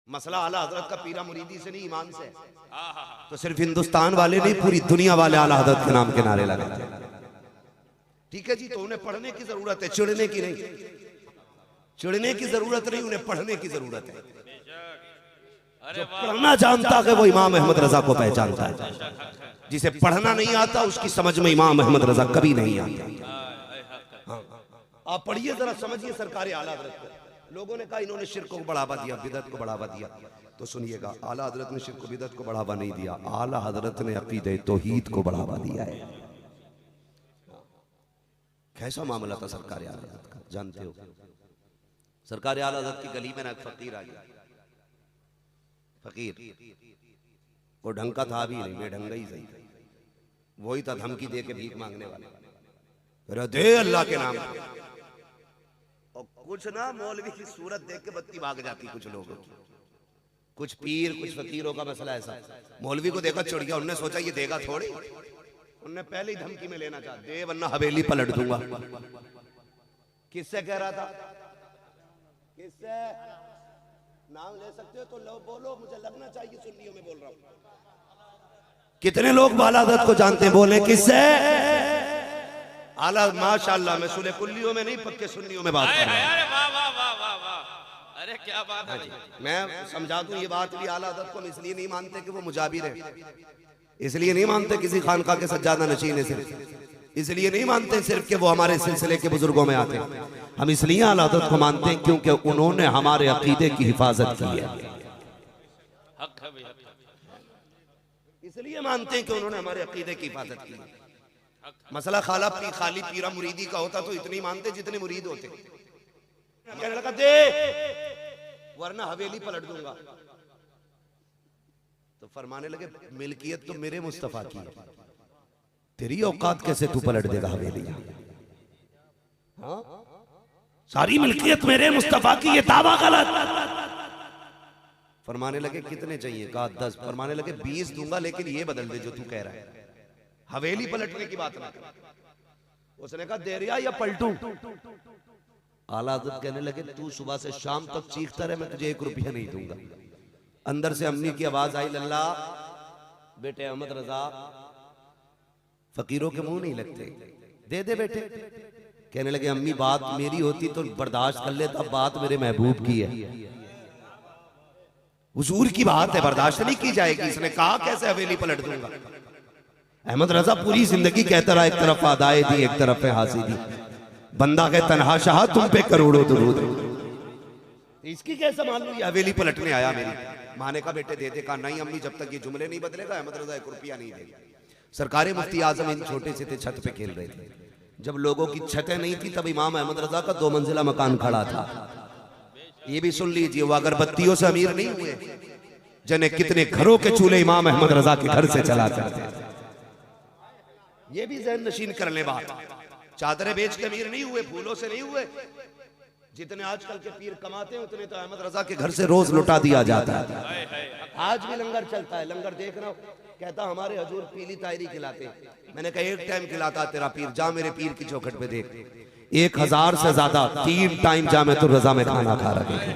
मसला आला हजरत का पीरा मुरीदी से नहीं, ईमान से। तो सिर्फ हिंदुस्तान वाले नहीं, पूरी दुनिया वाले आला हजरत के नाम के नारे लगाते हैं। ठीक है जी, तो उन्हें पढ़ने की जरूरत है, चिढ़ने की नहीं। चिढ़ने की जरूरत नहीं, उन्हें पढ़ने की जरूरत है। जो पढ़ना जानता है वो इमाम अहमद रजा को पहचानता है। जिसे पढ़ना नहीं आता उसकी समझ में इमाम अहमद रजा कभी नहीं आता। हाँ, आप पढ़िए जरा, समझिए सरकार आला हजरत को। लोगों ने कहा इन्होंने शिर्क को बढ़ावा दिया, बिदअत को बढ़ावा दिया। तो सुनिएगा, आला हजरत ने शिर्क को बिदअत को बढ़ावा नहीं दिया, आला हजरत ने अकीदे तौहीद को बढ़ावा दिया है। कैसा मामला था सरकार आला हजरत का, जानते हो? सरकार आला हजरत की गली में ना फकीर आ गया। फकीर वो ढंग का था भी नहीं, बेढंगा ही सही। वही था धमकी दे के भीख मांगने वाले, दे अल्लाह के नाम। और कुछ ना मौलवी की सूरत देख के बत्ती भाग जाती कुछ लोगों की। कुछ पीर, कुछ फकीरों का मसला ऐसा, मौलवी को देखा चढ़ गया। उन्होंने सोचा ये देगा थोड़ी, उन्होंने पहले ही धमकी में लेना चाहा, दे वरना हवेली पलट दूंगा। किससे कह रहा था? किससे? नाम ले सकते हो तो लो, बोलो, मुझे लगना चाहिए सुन्नियों में बोल रहा हूं। कितने लोग बाला हजरत को जानते हैं? बोले किससे? आला माशाअल्लाह, मैं सुने कुल्लियों में नहीं, पक्के सुन्नियों में बात कर रहा हूं। अरे क्या बात है। मैं समझा दूं ये बात भी, आला हजरत को हम इसलिए नहीं मानते कि वो मुजाबिर है, इसलिए नहीं मानते किसी खानका के सज्जादा नशीन है, सिर्फ इसलिए नहीं मानते सिर्फ कि वो हमारे सिलसिले के बुजुर्गों में आते हैं। हम इसलिए आला हजरत को मानते हैं क्योंकि उन्होंने हमारे अकीदे की हिफाजत की है। इसलिए मानते हैं कि उन्होंने हमारे अकीदे की हिफाजत की है। मसला खाली पीरा मुरीदी का होता तो इतनी मानते जितने मुरीद होते। कहने लगा दे वरना हवेली पलट दूंगा। तो फरमाने लगे मिल्कियत तो मेरे मुस्तफा की है, तेरी औकात कैसे तू पलट देगा हवेली? हाँ, सारी मिल्कियत मेरे मुस्तफा की, ये दावा गलत। फरमाने लगे कितने चाहिए? कहा 10। फरमाने लगे 20 दूंगा, लेकिन ये बदल दे जो तू कह रहा है, हवेली पलटने की बात ना कर। उसने कहा दे रिया या पलटू? आला हजरत कहने लगे तू सुबह से शाम तक चीखता रहे, मैं तुझे 1 रुपया नहीं दूंगा। अंदर से अम्मी की आवाज आई, लल्ला बेटे अहमद रजा फकीरों के मुंह नहीं लगते, दे दे बेटे। कहने लगे अम्मी बात मेरी होती तो बर्दाश्त कर लेता, बात मेरे महबूब की है, हुजूर की बात है, बर्दाश्त नहीं की जाएगी। इसने कहा कैसे हवेली पलट दूंगा? अहमद रजा पूरी जिंदगी कहता रहा, एक तरफ आदाए दी, एक तरफ है हासी दी, बंदा के तन्हा शाह तुम पे करोड़ों दुरूद। इसकी कैसे मालूम ये हवेली पलटने आया मेरी? माने का बेटे दे दे। कहा नहीं अम्मी, जब तक ये जुमले नहीं बदलेगा अहमद रजा 1 रुपया नहीं देगा। सरकारे मुफ्ती आजम इन छोटे से थे, छत पे खेल रहे थे। जब लोगों की छतें नहीं थी तब इमाम अहमद रजा का 2 मंजिला मकान खड़ा था। ये भी सुन लीजिए, वो अगरबत्तियों से अमीर नहीं हुए, जने कितने घरों के चूल्हे इमाम अहमद रजा के घर से चला करते थे। ये भी ज़हन नशीन कर ले बात। चादरें बेच के अमीर नहीं हुए, फूलों से नहीं हुए। जितने आजकल के पीर कमाते हैं उतने तो अहमद रजा के घर से रोज लुटा दिया जाता है। आज भी लंगर चलता है, लंगर देख रहा हूं, कहता हमारे हजूर पीली तायरी खिलाते। मैंने कहा 1 टाइम खिलाता तेरा पीर, जा मेरे पीर की चौखट पे देख। 1000 से ज्यादा 3 टाइम जामे तो रजा में खाना खा रखे हैं।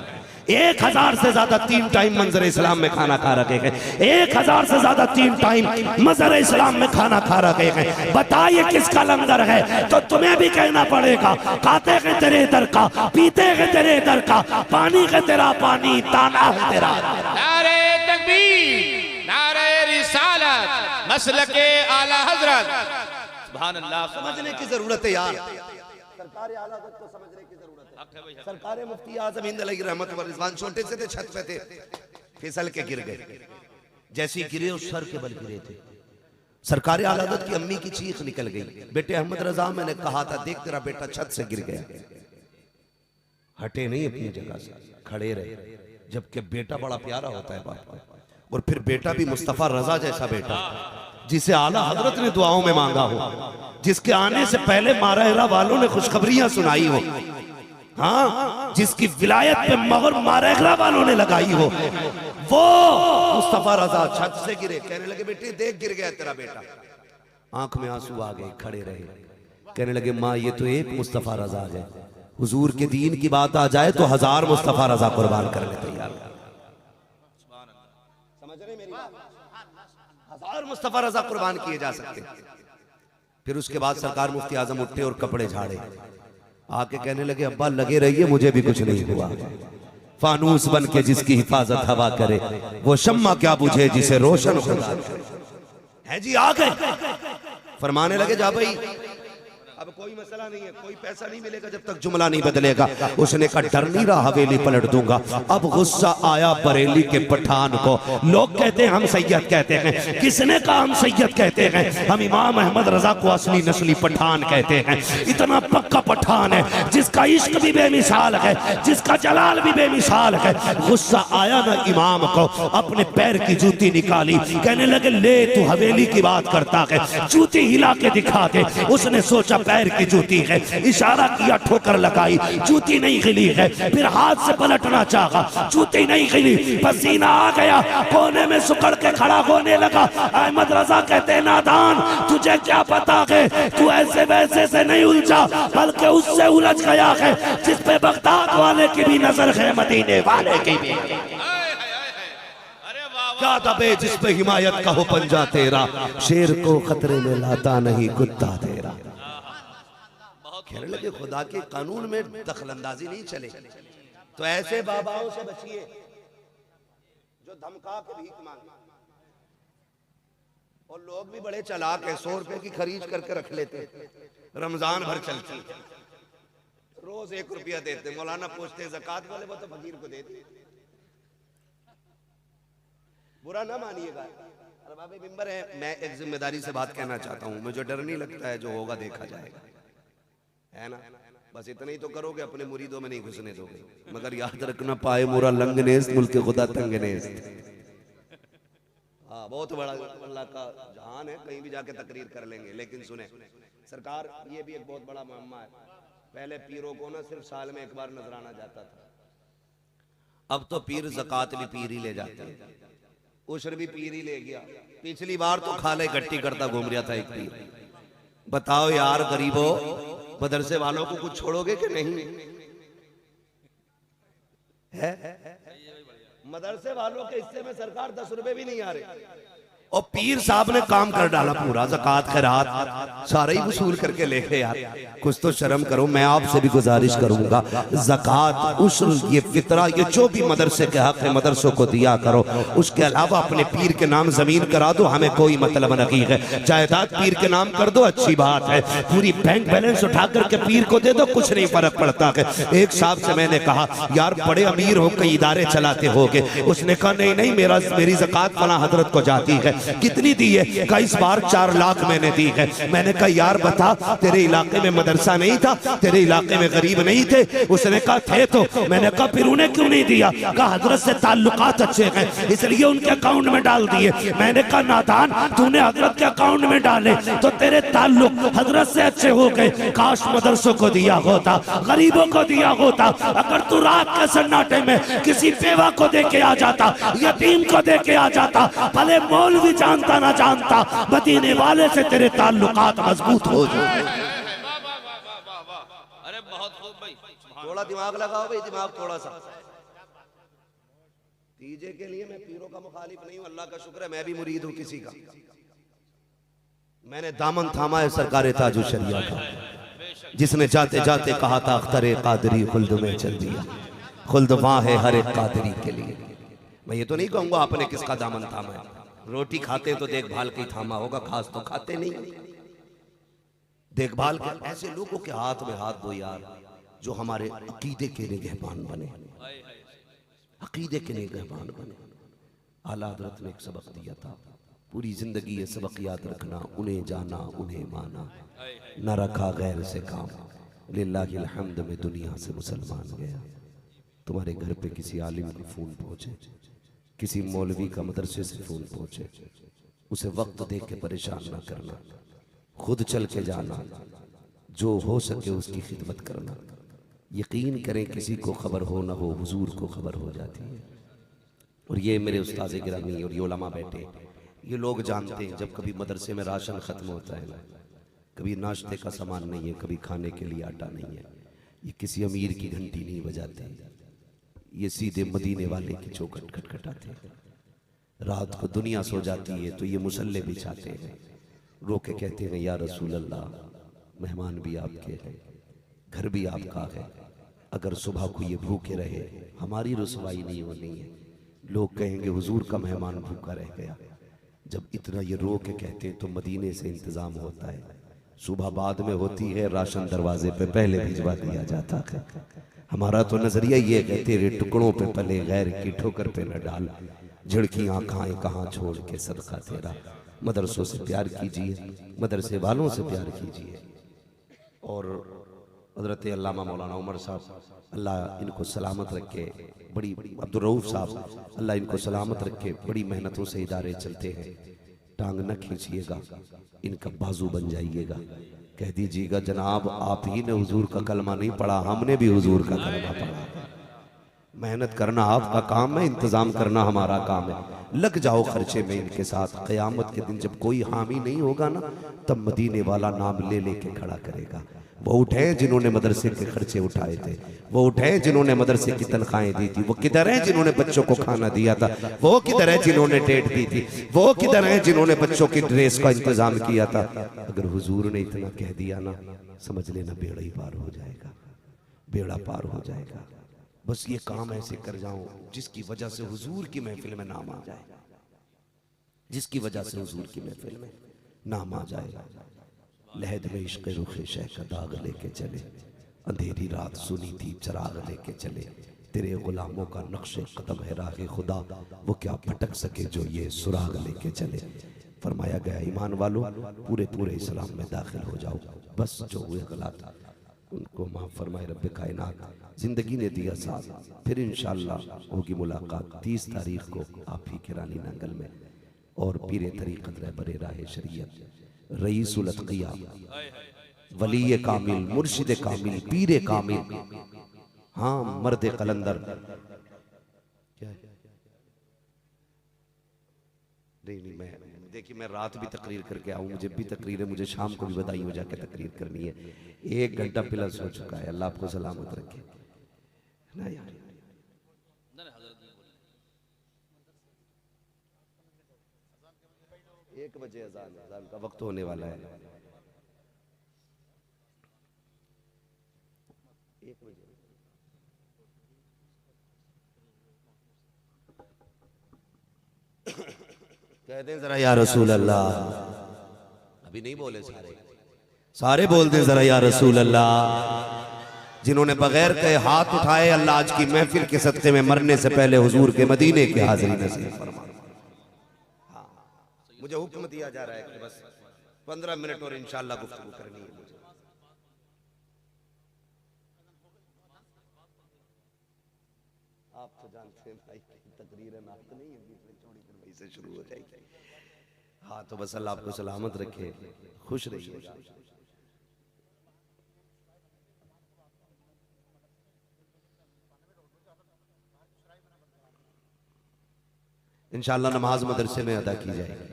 1000 से ज्यादा 3 टाइम मंजर इस्लाम में खाना खा रखे हैं। 1000 से ज्यादा 3 टाइम मंजर इस्लाम में खाना खा रखे हैं। बताइए किसका लंगर है? तो तुम्हें भी कहना पड़ेगा, खाते हैं तेरे दर का, पीते हैं तेरे दर का, पानी है तेरा पानी, ताना है तेरा। नारे तकबीर, नारे रिसालत, मसलके आला हजरत। सुभान अल्लाह। समझने की जरूरत है यार, सरकार आला हजरत को समझने की जरूरत है। सरकार मुफ्ती आजम हिंद अलैहि रहमत व रिजवान छोटे से थे, छत पे थे, फिसल के गिर गए। जैसे गिरे उस सर के बल गिरे थे। सरकार आला हजरत की अम्मी की चीख निकल गई, बेटे अहमद रजा मैंने कहा था देख तेरा बेटा छत से गिर गया। हटे नहीं अपनी जगह से, खड़े रहे। जबकि बेटा बड़ा प्यारा होता है बाप को, और फिर बेटा भी मुस्तफा रजा जैसा बेटा, जिसे आला हजरत ने दुआओं में मांगा हो, जिसके आने से पहले माराहरा वालों ने खुशखबरियां सुनाई हो, हाँ, जिसकी विलायत पे मोहर माराहरा वालों ने लगाई हो, वो मुस्तफा रजा छत से गिरे। कहने लगे बेटे देख गिर गया तेरा बेटा। आंख में आंसू आ गए, खड़े रहे। कहने लगे माँ ये तो एक मुस्तफा रजा है, हुजूर के दीन की बात आ जाए तो 1000 मुस्तफा रजा कुर्बान करने तैयार। समझ रहे मेरी बात? 1000 मुस्तफा रजा कुर्बान किए जा सकते। फिर उसके बाद सरकार मुफ्ती आजम उठे और कपड़े झाड़े, आके कहने लगे अब्बा लगे रहिए, मुझे भी कुछ नहीं हुआ। फानूस बन के जिसकी हिफाजत हवा करे, वो शम्मा क्या बुझे जिसे रोशन खुदा है। जी आ गए, फरमाने लगे जा भाई अब कोई मसला नहीं है, कोई पैसा नहीं मिलेगा जब तक जुमला नहीं बदलेगा। उसने कहा डर नहीं रहा, हवेली पलट दूंगा। अब गुस्सा आया बरेली के पठान को। लोग कहते हैं हम सैयद कहते हैं, किसने कहा हम सैयद कहते हैं? हम इमाम अहमद रजा को असली नस्ली पठान कहते हैं। इतना पक्का पठान है जिसका इश्क भी बेमिसाल है, जिसका जलाल भी बेमिसाल है। गुस्सा आया ना इमाम को, अपने पैर की जूती निकाली, कहने लगे ले तू हवेली की बात करता है, जूती हिला के दिखा दे। उसने सोचा पैर की जूती है, इशारा किया, ठोकर लगाई, जूती नहीं हिली है। फिर हाथ से पलटना चाहा, जूती नहीं हिली, पसीना आ गया, कोने में सुकड़ के खड़ा होने लगा। अहमद रजा कहते नादान, तुझे क्या पता है, तू ऐसे वैसे से नहीं उलझा, बल्कि उससे उलझ गया है जिस पे बगदाद वाले की भी नजर है, मदीने वाले की भी। क्या दबे जिस पे हिमायत का हो पंजा तेरा, शेर को खतरे में लाता नहीं कुत्ता तेरा। कहने लगे खुदा के कानून में दखलंदाजी नहीं चले, तो ऐसे बाबाओं से बचिए जो धमका के भीख मांगे। और लोग भी बड़े चालाक है, 100 रुपए की खरीद करके रख लेते, रमजान भर चलती, रोज 1 रुपया देते। मौलाना पूछते ज़कात वाले, वो तो फकीर को देते। बुरा ना मानिएगा, अरबाब मिंबर है, मैं एक जिम्मेदारी से बात कहना चाहता हूँ। मुझे डर नहीं लगता है, जो होगा देखा जाएगा, है ना। बस इतना ही तो करोगे, अपने मुरीदों में नहीं घुसने दोगे। मगर याद रखना पाए मुरा लंगनेस मुल्क खुदा तंगनेस। हाँ बहुत बड़ा अल्लाह का जहान है, कहीं भी जाके तकरीर कर लेंगे। लेकिन सुने सरकार, ये भी एक बहुत बड़ा मामला है। पहले पीरों को ना सिर्फ साल में 1 बार नजराना जाता था, अब तो पीर ज़कात भी पीर ही ले जाते हैं, उशर भी पीर ही ले गया। पिछली बार तो खाले गट्टी करता घूम रहा था एक पीर। बताओ यार गरीबों, मदरसे वालों को कुछ छोड़ोगे कि नहीं? है मदरसे वालों के हिस्से में सरकार 10 रुपए भी नहीं आ रहे, और पीर साहब ने काम कर डाला पूरा। ज़कात खैरात सारा ही वसूल करके लेके यार, कुछ तो शर्म करो। मैं आपसे भी गुजारिश करूंगा, ज़कात उशर ये फितरा ये जो भी मदरसे के हक है मदरसों को दिया करो। उसके अलावा अपने पीर के नाम जमीन करा दो, हमें कोई मतलब नहीं है। जायदाद पीर के नाम कर दो, अच्छी बात है। पूरी बैंक बैलेंस उठा करके पीर को दे दो, कुछ नहीं फर्क पड़ता है। एक साहब से मैंने कहा यार बड़े अमीर हो, कई इदारे चलाते होगे। उसने कहा नहीं नहीं, मेरी ज़कात फलां हजरत को जाती है। कितनी दी है? कहा इस बार 4 लाख मैंने दी है। मैंने कहा यार बता, तेरे इलाके में मदरसा नहीं था, तेरे इलाके में गरीब नहीं थे? उसने कहा थे तो। मैंने कहा फिर उन्हें क्यों नहीं दिया? कहा हजरत से ताल्लुकात अच्छे हैं इसलिए उनके अकाउंट में डाल दिए। मैंने कहा नादान, तूने हजरत के अकाउंट में डाले तो तेरे ताल्लुक हजरत से अच्छे हो गए। काश मदरसों को दिया होता, गरीबों को दिया होता। अगर तू रात के सन्नाटे में किसी बेवा को दे के आ जाता, यतीम को दे के आ जाता, भले मौलवी जानता ना जानता, मदीने वाले से तेरे ताल्लुकात मजबूत हो जाए। अरे बहुत खूब भाई, थोड़ा दिमाग लगाओ भाई, दिमाग थोड़ा सा। तीजे के लिए मैं पीरों का मुखालिफ नहीं हूं, अल्लाह का शुक्र है मैं भी मुरीद हूं किसी का। मैंने दामन थामा है सरकार ताजु शरिया का, जिसने जाते जाते कहा था अख्तरे कादरी खुल्द में चल दिया। खुल्द वहां है हर एक कादरी के लिए। मैं ये तो नहीं कहूंगा आपने किसका दामन थामा है। रोटी खाते तो देखभाल के थामा होगा, घास तो खाते नहीं। देखभाल के ऐसे लोगों के हाथ में हाथ दो यार, जो हमारे अकीदे के निगहबान बने, अकीदे के निगहबान बने। आला हज़रत ने एक सबक दिया था, पूरी जिंदगी ये सबक याद रखना, उन्हें जाना उन्हें माना, न रखा गैर से काम। लिल्लाहिल हम्द में दुनिया से मुसलमान गया। तुम्हारे घर पे किसी आलिम को फोन पहुंचे, किसी मौलवी का मदरसे से फोन पहुंचे, उसे वक्त देख के परेशान ना करना, खुद चल के जाना, जो हो सके उसकी खिदमत करना। यकीन करें किसी को खबर हो ना हो, हुजूर को खबर हो जाती है। और ये मेरे उस्ताद गिरामी और ये उलमा बैठे, ये लोग जानते हैं जब कभी मदरसे में राशन खत्म होता है ना, कभी नाश्ते का सामान नहीं है, कभी खाने के लिए आटा नहीं है, ये किसी अमीर की घंटी नहीं बजाते, ये सीधे मदीने वाले की चौखट खटखटाते। रात को दुनिया सो जाती है तो ये मुसल्ले बिछाते हैं, रो के कहते हैं या रसूल अल्लाह, मेहमान भी आपके हैं, घर भी आपका है, अगर सुबह को ये भूखे रहे हमारी रुसवाई नहीं होनी है, लोग कहेंगे हुजूर का मेहमान भूखा रह गया। जब इतना ये रो के कहते हैं तो मदीने से इंतज़ाम होता है, सुबह बाद में होती है, राशन दरवाजे पे पहले भिजवा दिया जाता है। हमारा तो नजरिया ये है तेरे टुकड़ों पे पले गैर की ठोकर पे न डाल, झिड़कियाँ खाएं कहाँ छोड़ के सदका तेरा। मदरसों से प्यार कीजिए, मदरसे वालों से प्यार कीजिए। और हज़रत अल्लामा मौलाना उमर साहब, अल्लाह इनको सलामत रखे, बड़ी अब्दुल रऊफ साहब, अल्लाह इनको सलामत रखे, बड़ी मेहनतों से इदारे चलते हैं। टांग न खींचिएगा, इनका बाजू बन जाइएगा, कह दीजिएगा जनाब आप ही ने हुजूर का कलमा नहीं पढ़ा, हमने भी हुजूर का कलमा पढ़ा। मेहनत करना आपका काम है, इंतजाम करना हमारा काम है। लग जाओ खर्चे में इनके साथ। क़यामत के दिन जब कोई हामी नहीं होगा ना, तब मदीने वाला नाम ले लेके खड़ा करेगा। वो उठे जिन्होंने मदरसे के खर्चे उठाए थे, वो उठे जिन्होंने मदरसे की तनख्वाहें दी थी, वो किधर है जिन्होंने बच्चों को खाना दिया था, वो किधर है जिन्होंने डेट दी थी, वो किधर है जिन्होंने बच्चों की ड्रेस का इंतजाम किया था। अगर हुजूर ने इतना कह दिया ना, समझ लेना बेड़ा ही पार हो जाएगा, बेड़ा पार हो जाएगा। बस ये काम ऐसे कर जाऊं जिसकी वजह से हुजूर की महफिल में नाम आ जाए, जिसकी वजह से हुजूर की महफिल में नाम आ जाए। लहद में इश्क़ रुख़ शह का दाग लेके चले, अंधेरी रात सुनी थी चराग लेके चले, तेरे गुलामों का नक्शे कदम है राह खुदा, वो क्या भटक सके जो ये सुराग लेके चले। फरमाया गया ईमान वालों पूरे पूरे इस्लाम में दाखिल हो जाओ, बस जो हुए गलत उनको माफ़ फरमाए रब्बे कायनात। जिंदगी ने दिया साथ, फिर इंशाअल्लाह होगी मुलाकात 30 तारीख को आप ही के रानी नांगल में। और पीरे तरीक़त रहबरे राह शरीयत, रईसुल अत्क़िया, वली कामिल, मुर्शिद कामिल, पीर कामिल, हाँ मर्द कलंदर। नहीं मैं देखिए, मैं रात भी तकरीर करके आऊँ, मुझे भी तकरीर है, मुझे शाम को भी बधाई हो जाके तकरीर करनी है। 1 घंटा प्लस हो चुका है, अल्लाह आपको सलामत रखे ना यार। 1 बजे अजान का वक्त होने वाला है। 1 बजे कहते हैं जरा या रसूल अल्लाह, अभी नहीं बोले सारे बोलते हैं जरा या रसूल अल्लाह। जिन्होंने बगैर कहे हाथ उठाए, अल्लाह आज की महफिल के सदक़े में मरने से पहले हुजूर के मदीने की हाज़िरी नसीब फरमा। मुझे हुक्म दिया जा रहा है कि बस 15 मिनट और इंशाअल्लाह गुफ्तगू करनी है मुझे। आप तो जानते हैं भाई, तकरीर है नात नहीं है, बीच में चौड़ी करवाई से शुरू हो जाएगी। हाँ तो बस अल्लाह आपको सलामत रखे, खुश रहिए। इंशाअल्लाह नमाज मदरसे में अदा की जाएगी,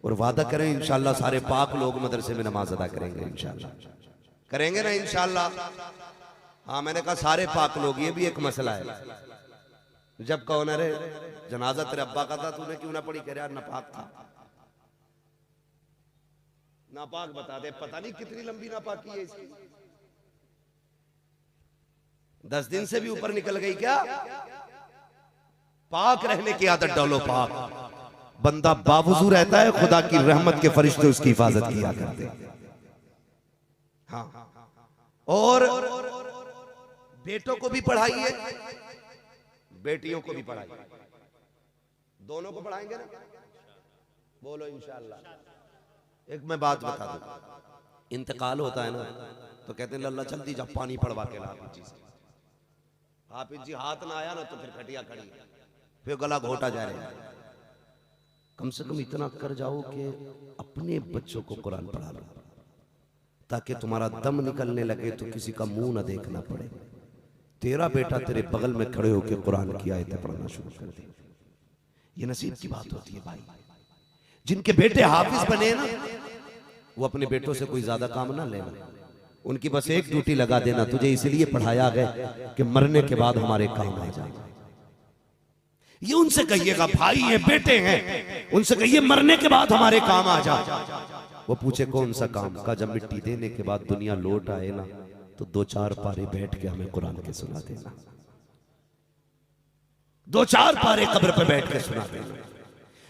और वादा करें इंशाअल्लाह सारे पाक लोग मदरसे में नमाज अदा करेंगे, इंशाअल्लाह करेंगे ना इंशाअल्लाह। हाँ मैंने कहा सारे पाक लोग, ये भी एक मसला है। जब कहो ना रे जनाजा तेरे अब्बा का था, तूने क्यों ना पढ़ी, कह रहा नापाक था। नापाक बता दे, पता नहीं कितनी लंबी नापाकी है इसकी, 10 दिन से भी ऊपर निकल गई क्या। पाक रहने की आदत डालो। पाक बंदा बावजू रहता है, खुदा की रहमत के फरिश्ते उसकी हिफाजत किया करते हैं। हाँ और बेटों को भी पढ़ाइए, बेटियों को भी पढ़ाइए, दोनों को पढ़ाएंगे ना, बोलो इंशाअल्लाह। एक मैं बात बता दूं, इंतकाल होता है ना तो कहते हैं लल्ला जल्दी जा पानी पड़वा के ला हाफिज जी से। हाफिज जी हाथ ना आया ना तो फिर खटिया खड़ी, फिर गला घोटा जा रहा है। कम से कम इतना कर जाओ कि अपने बच्चों को कुरान पढ़ा लो, ताकि तुम्हारा दम निकलने लगे तो किसी का मुंह ना देखना पड़े। तेरा बेटा तेरे बगल में खड़े होकर कुरान की आयतें पढ़ना शुरू कर दे। ये नसीब की बात होती है भाई। जिनके बेटे हाफिज बने ना, वो अपने बेटों से कोई ज्यादा काम ना लेना, उनकी बस एक ड्यूटी लगा देना, तुझे इसलिए पढ़ाया गया कि मरने के बाद हमारे काम आ जाए। ये उनसे कहिएगा, भाई हैं, बेटे हैं, उनसे कहिए मरने के बाद हमारे काम आ जा। वो पूछे कौन सा काम का? जब मिट्टी देने के बाद दुनिया लौट आए ना, तो 2-4 पारे बैठ के हमें कुरान के सुना देना। 2-4 पारे कब्र पे बैठ के सुना देना।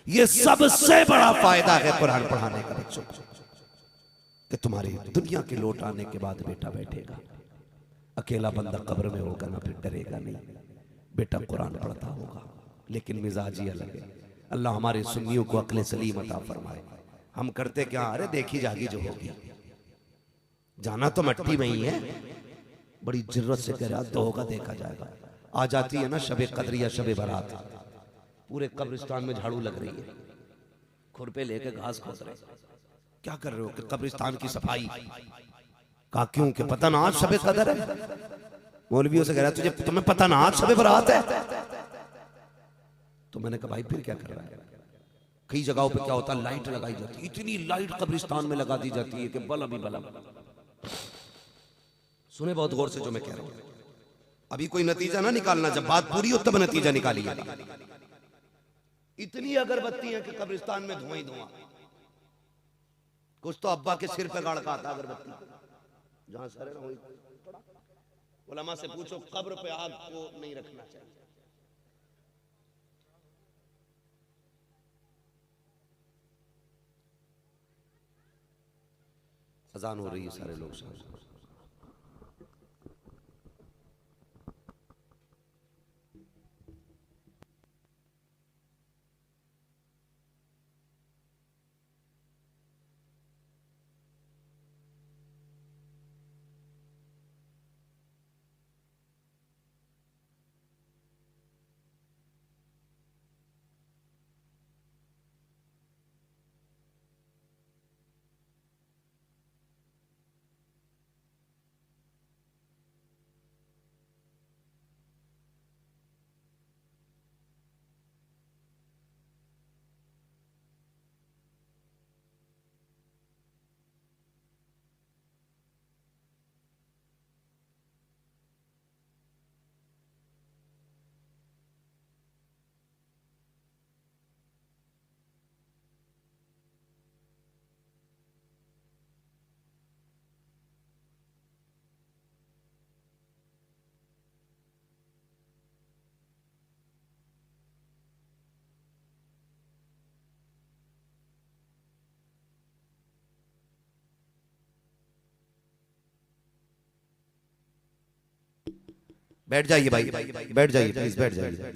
ये सबसे बड़ा फायदा है कुरान पढ़ाने का बच्चों को, कि तुम्हारे दुनिया के लौट आने के बाद बेटा बैठेगा। अकेला बंदा कब्र में होगा ना, फिर डरेगा नहीं, बेटा कुरान पढ़ता होगा। लेकिन मिजाज ही अलग है। अल्लाह हमारे सुन्नियों को अक्ल सलीम अता फरमाए। हम करते क्या, अरे देखी जागी जो होगी, जाना तो मट्टी में ही है, बड़ी जरूरत से कह रहा तो होगा, देखा जाएगा। आ जाती है ना शबे कद्र या शबे बारात, पूरे कब्रिस्तान में झाड़ू लग रही है, खुरपे लेके घास खोद रहे, क्या कर रहे हो? कि कब्रिस्तान की सफाई। कहा क्यों? कि पता ना आज शबे कद्र है। मौलवियों से कह रहा तुझे, तुम्हें पता ना आज शबे बारात है? तो मैंने कहा भाई फिर क्या कर रहा है? कई जगहों पे क्या होता है, लाइट लगाई जाती है, इतनी लाइट कब्रिस्तान में लगा दी जाती है कि बल अभी बल। सुने बहुत गौर से जो मैं कह रहा हूं, अभी कोई नतीजा ना निकालना, जब बात पूरी हो तब नतीजा निकालिएगा। इतनी अगरबत्ती है कि कब्रिस्तान में धुआं ही धुआं। कुछ तो अब्बा के सिर पे गाड़ का आता अगरबत्ती, जहां सर है ना वही। उलमा से पूछो कब्र पे आग को नहीं रखना चाहिए। अजान हो रही है, सारे लोग सामने। बैठ जाइए भाई, बैठ जाइए प्लीज, बैठ जाइए।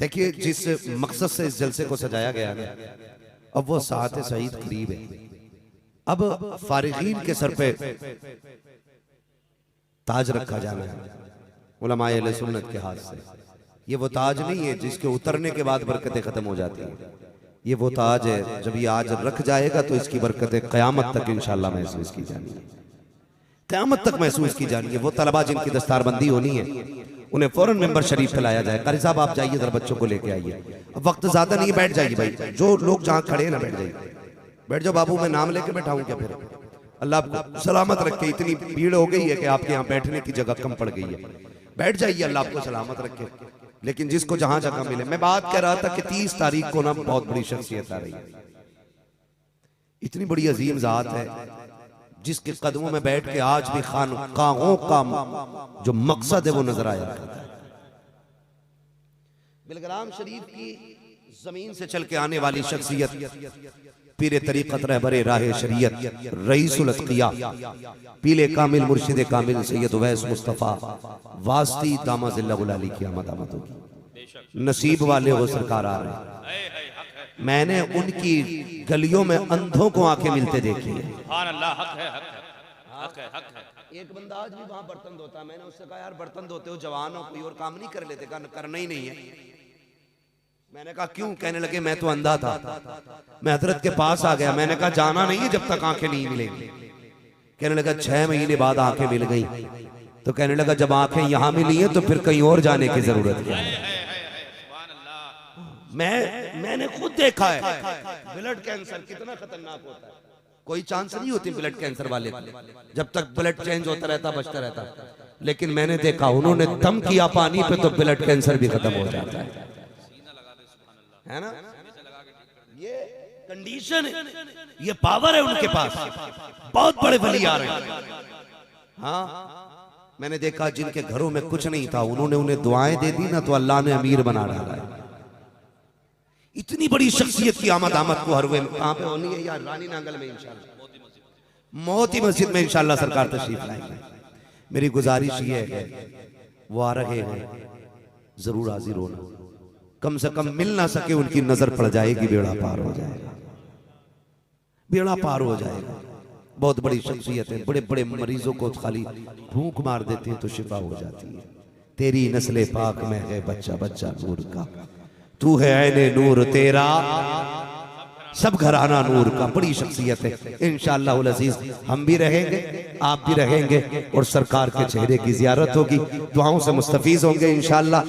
देखिए जिस मकसद से इस जलसे को सजाया गया है, अब वो साथ सईद करीब है। अब फारिगीन के सर पे ताज रखा जाना है उलमाए अहले सुन्नत के हाथ से। ये वो ताज नहीं है जिसके उतरने के बाद बरकतें खत्म हो जाती हैं। ये वो ताज है, जब ये आज रख जाएगा तो इसकी बरकतें क़यामत तक इंशाअल्लाह महसूस की जानी है, क़यामत तक महसूस की जानी है। वो तलबा जिनकी दस्तारबंदी होनी है, उन्हें फौरन मेंबर शरीफ पे लाया जाए। कारी साहब आप जाइए, जरा बच्चों को लेके आइए। अब वक्त ज्यादा नहीं है, बैठ जाइए भाई, जो लोग जहाँ खड़े हैं ना बैठ जाइए, बैठ जाओ। बाबू मैं नाम लेके बैठाऊं क्या? फिर अल्लाह आपको सलामत रखे। इतनी भीड़ हो गई है कि आपके यहाँ बैठने की जगह कम पड़ गई है। बैठ जाइए, अल्लाह आपको सलामत रखे। लेकिन जिसको जहां जगह मिले, मैं बात कर रहा था कि 30 तारीख को ना बहुत बड़ी शख्सियत आ रही है, इतनी बड़ी अजीम जात है जिसके कदमों में बैठ के आज भी खानकाहों का जो मकसद है वो नजर आया करता है। बिलग्राम शरीफ की जमीन से चल के आने वाली शख्सियत, पीरे तरीक़त रहबरे राहे शरीयत रईसुल अत्क़िया, पीले कामिल मुर्शिद कामिल सैयद उवैस मुस्तफ़ा वास्ती दामाज़िल्लाहुल अली की आमद होगी। नसीब वाले वो सरकार आ रहे हैं। मैंने उनकी गलियों में अंधों को आंखें मिलते देखी है। एक बंदा आज भी वहां बर्तन धोता, मैंने उससे कहा यार बर्तन धोते हो, जवान हो, कोई और काम नहीं कर लेते? करना ही नहीं है। मैंने कहा क्यों? कहने लगे मैं तो अंधा था, मैं हजरत के पास आ गया। मैंने कहा जाना नहीं है जब तक आंखें नहीं मिलेंगी। कहने लगा 6 महीने बाद आंखें मिल गई। तो कहने लगा जब आंखें यहां मिली हैं तो फिर कहीं और जाने की जरूरत क्या है? मैंने खुद देखा है ब्लड कैंसर कितना खतरनाक होता है। कोई चांस नहीं होती ब्लड कैंसर वाले को, जब तक ब्लड चेंज होता रहता बचता रहता। लेकिन मैंने देखा उन्होंने दम किया पानी पे तो ब्लड कैंसर भी खत्म हो जाता है। है ना, ये कंडीशन है, ये पावर है उनके पास, बहुत बड़े वली आ रहे हैं। हाँ, मैंने देखा जिनके घरों में कुछ नहीं था, उन्होंने उन्हें दुआएं दे दी ना, तो अल्लाह ने अमीर बना डाला है। इतनी बड़ी शख्सियत की आमद को हर वे कहां पे होनी है यार, रानी नांगल में इंशाल्लाह, मोती मस्जिद में इंशाल्लाह सरकार तशरीफ लाएंगे। मेरी गुजारिश ये है, वो आ रहे हैं, जरूर हाजिर होना, कम से कम मिल ना सके उनकी नजर पड़ जाएगी, बेड़ा पार हो जाएगा, बेड़ा पार हो जाएगा। बहुत बड़ी शख्सियत है, बड़े बड़े मरीजों को खाली भूख मार देते हैं तो शिफा हो जाती है। तेरी नस्ले पाक में है बच्चा बच्चा नूर का, तू है ऐने नूर तेरा, सब घराना नूर का। बड़ी शख्सियत है। इंशाअल्लाह अज़ीज़ हम भी रहेंगे, आप भी रहेंगे, और सरकार के चेहरे की जियारत होगी, दुआओं से मुस्तफीज होंगे इंशाअल्लाह।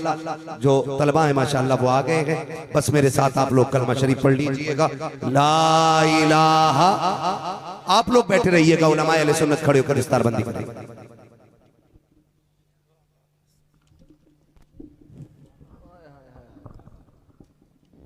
जो तलबा है माशाअल्लाह वो आ गए हैं, बस मेरे साथ आप लोग कलमा शरीफ पढ़ लीजिएगा, ला इलाहा। आप लोग बैठे रहिएगा, उलमाए अहले सुन्नत खड़े होकर इस्तार बंदी करेंगे।